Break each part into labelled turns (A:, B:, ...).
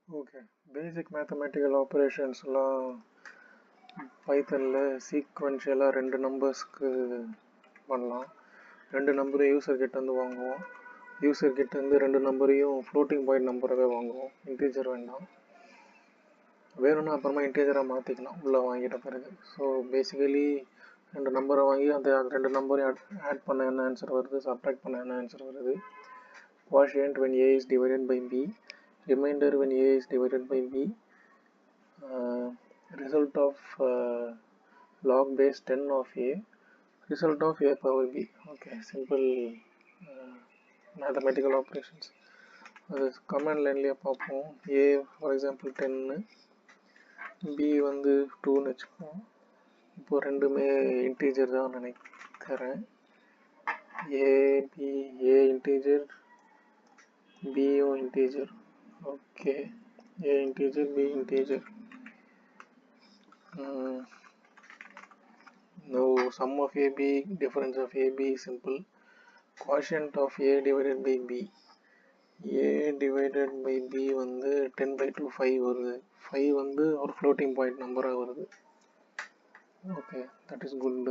A: Okay, basic mathematical operations பைத்தனில் சீக்வென்ஷியலாக ரெண்டு நம்பர்ஸ்க்கு பண்ணலாம். ரெண்டு நம்பரையும் யூசர் கிட்டேருந்து வாங்குவோம். யூசர் கிட்டேருந்து ரெண்டு நம்பரையும் ஃப்ளோட்டிங் பாயிண்ட் நம்பரவே வாங்குவோம். இன்டீஜர் வேண்டாம், வேணும்னா அப்புறமா இன்டீஜராக மாற்றிக்கலாம் உள்ளே வாங்கிட்ட பிறகு. ஸோ பேசிக்கலி ரெண்டு நம்பரை வாங்கி அந்த ரெண்டு நம்பரையும் ஆட் பண்ண என்ன ஆன்சர் வருது, சப்ட்ராக்ட் பண்ண என்ன ஆன்சர் வருது. Quotient when a is divided by b, remainder when a is divided by b, result of log base 10 of a, result of a power b. Okay, simple mathematical operations. Comment லைன்லேயே பார்ப்போம். a for example 10, b வந்து 2ன்னு வச்சுப்போம். இப்போ ரெண்டுமே integer தான் நினைக்கிறேன். a integer, b integer. Okay, a integer, b integer. Now sum of a b, difference of a b is simple. Quotient of a divided by b, a divided by b வந்து 10/2 5 வருது. 5 வந்து ஒரு floating point நம்பராக வருது. Okay, that is good.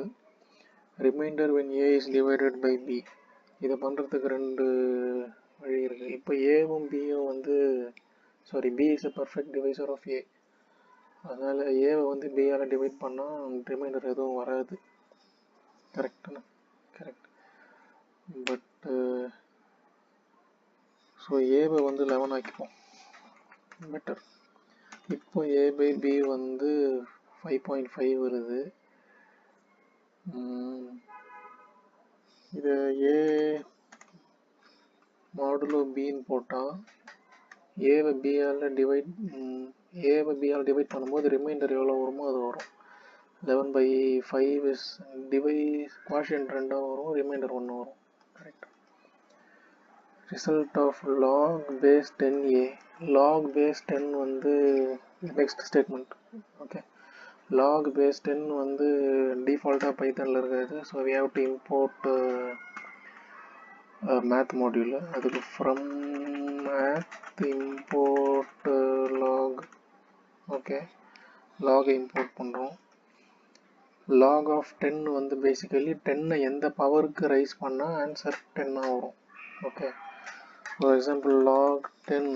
A: Remainder when a is divided by b, இதை பண்ணுறதுக்கு ரெண்டு வழி இருக்குது. இப்போ ஏவும் பியும் வந்து b is a perfect divisor of a, அதனால் ஏவை வந்து பியால் டிவைட் பண்ணால் ரிமைண்டர் எதுவும் வராது. கரெக்டுண்ணா? கரெக்ட். பட் ஸோ ஏவை வந்து 11 ஆக்கிப்போம், பெட்டர். இப்போ a by b வந்து 5.5 வருது. இது a மாடுலோ பின்னு போட்டால் ஏவை பியால் டிவைட் பண்ணும்போது ரிமைண்டர் எவ்வளோ வருமோ அது வரும். 11/5 இஸ் குவாஷியன்ட் 2 வரும், ரிமைண்டர் 1 வரும். Correct. Result of log base 10a, log base 10 வந்து next statement. Okay, log base 10 வந்து டிஃபால்ட்டாக பைத்தனில் இருக்காது. So we have to import math module. அதுக்கு from math import log. Okay, log import பண்ணுறோம். log of 10 வந்து பேசிக்கலி 10 எந்த பவருக்கு ரைஸ் பண்ணால் ஆன்சர் 10 வரும். Okay, for example log 10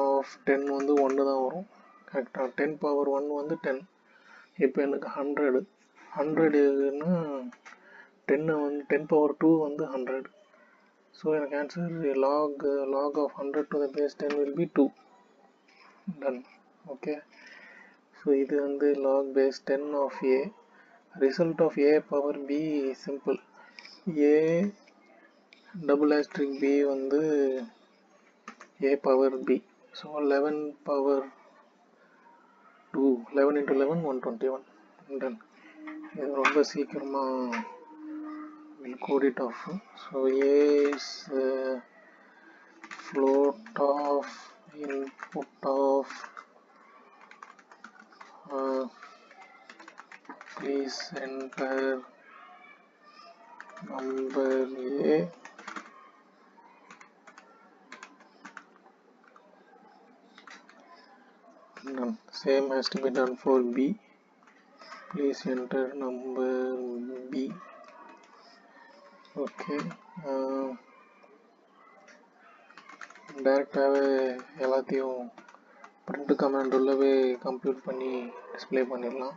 A: of 10 வந்து 1 தான் வரும். கரெக்டாக 10 power 1 வந்து 10. இப்போ எனக்கு 100ன்னா 10 power 2 வந்து 100. ஸோ எனக்கு answer log of 100 to the base 10 will be 2. Done. Okay, so இது வந்து log base 10 of a. Result of a power b simple. a double asterisk b வந்து a power b. So 11 power 2, 11 into 11 121. Done. இது ரொம்ப சீக்கிரமாக will code it off. So a is float of input of please enter number a, done. Same has to be done for b. Please enter number b. Okay, டைரெக்டாகவே எல்லாத்தையும் print command உள்ளவே compute பண்ணி display பண்ணிடலாம்.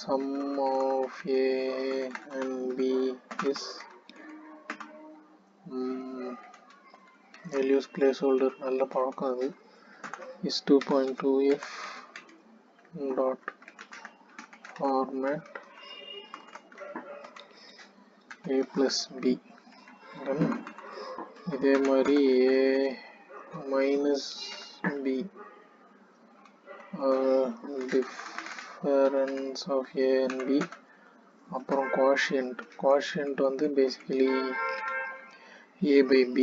A: sum of a and b is I'll use placeholder, நல்ல பழக்கம் அது, is 2.2f dot format a plus b. இதே மாதிரி a minus b, difference of a and b. அப்புறம் quotient வந்து basically a by b.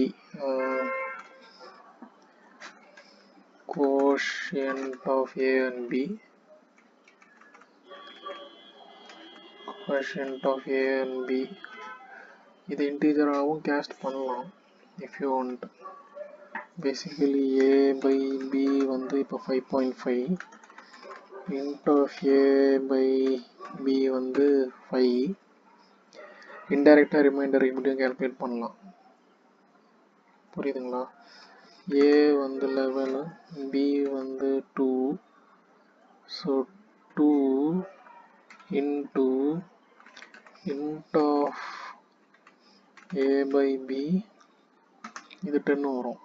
A: quotient of a and b, quotient of a and b. இது இன்டீஜராகவும் caste பண்ணலாம். if you want. Basically a by b வந்து இப்போ 5.5 int of a by b வந்து 5. இன்டைரக்டா reminder இப்படியும் calculate பண்ணலாம். புரியுதுங்களா? a வந்து 11, b வந்து 2, so 2 into int of a by b இது 10 வரும்.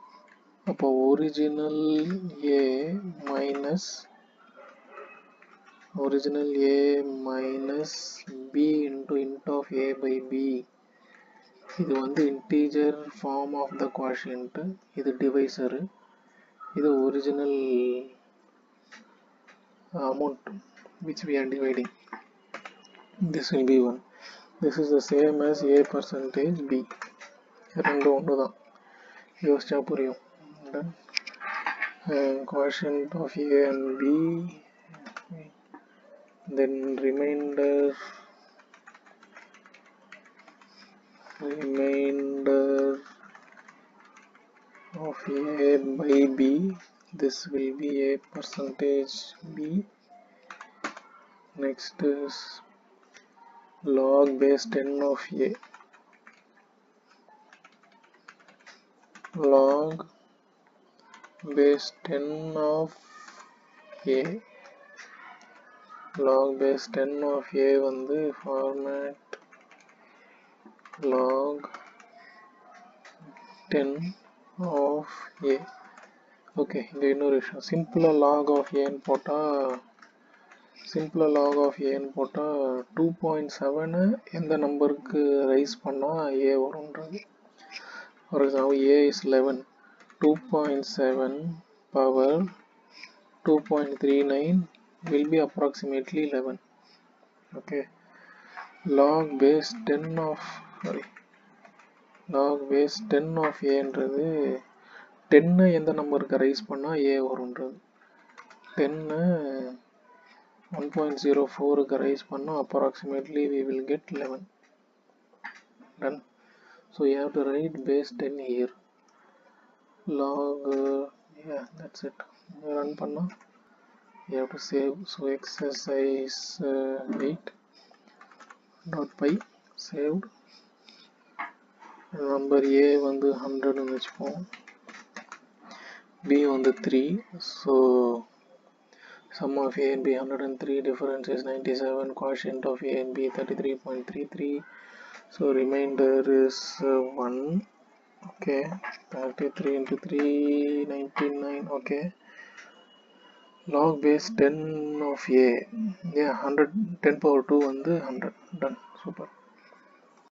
A: அப்போ original a minus b into int of a by b இது வந்து integer form of the quotient, இது divisor, இது original amount which we are dividing. This will be 1. This is the same as a percentage b. ரெண்டும் ஒன்று தான், யோசிச்சா புரியும். Quotient of a and b, then remainder of a by b, this will be a percentage b. Next is log base 10 of a, log base 10 of a, log base 10 of a வந்து format log 10 of a. Okay, இந்த இன்னொரு விஷயம், சிம்பிளாக log of a ன்னு போட்டால் 2.7 எந்த நம்பருக்கு raise பண்ணால் a வரும்ன்றது. For example a is 11, 2.7 power 2.39 will be approximately 11. okay, log base 10 of a ன்றது 10 எந்த நம்பருக்கு ரைஸ் பண்ணால் a வரும்ன்றது. 10 1.04க்கு ரைஸ் பண்ணால் approximately we will get 11. done. So you have to write base 10 here. Log yeah, that's it. run பண்ணா you have to save. So exercise 8.py saved. number a வந்து 100 ன்னு வச்சுப்போம், b வந்து 3, so sum of a and b 103, difference is 97, quotient of a and b 33.33, so remainder is 1. okay, 33 into 3 99. okay, log base 10 of a, yeah, 100 10 power 2 வந்து 100. done. super.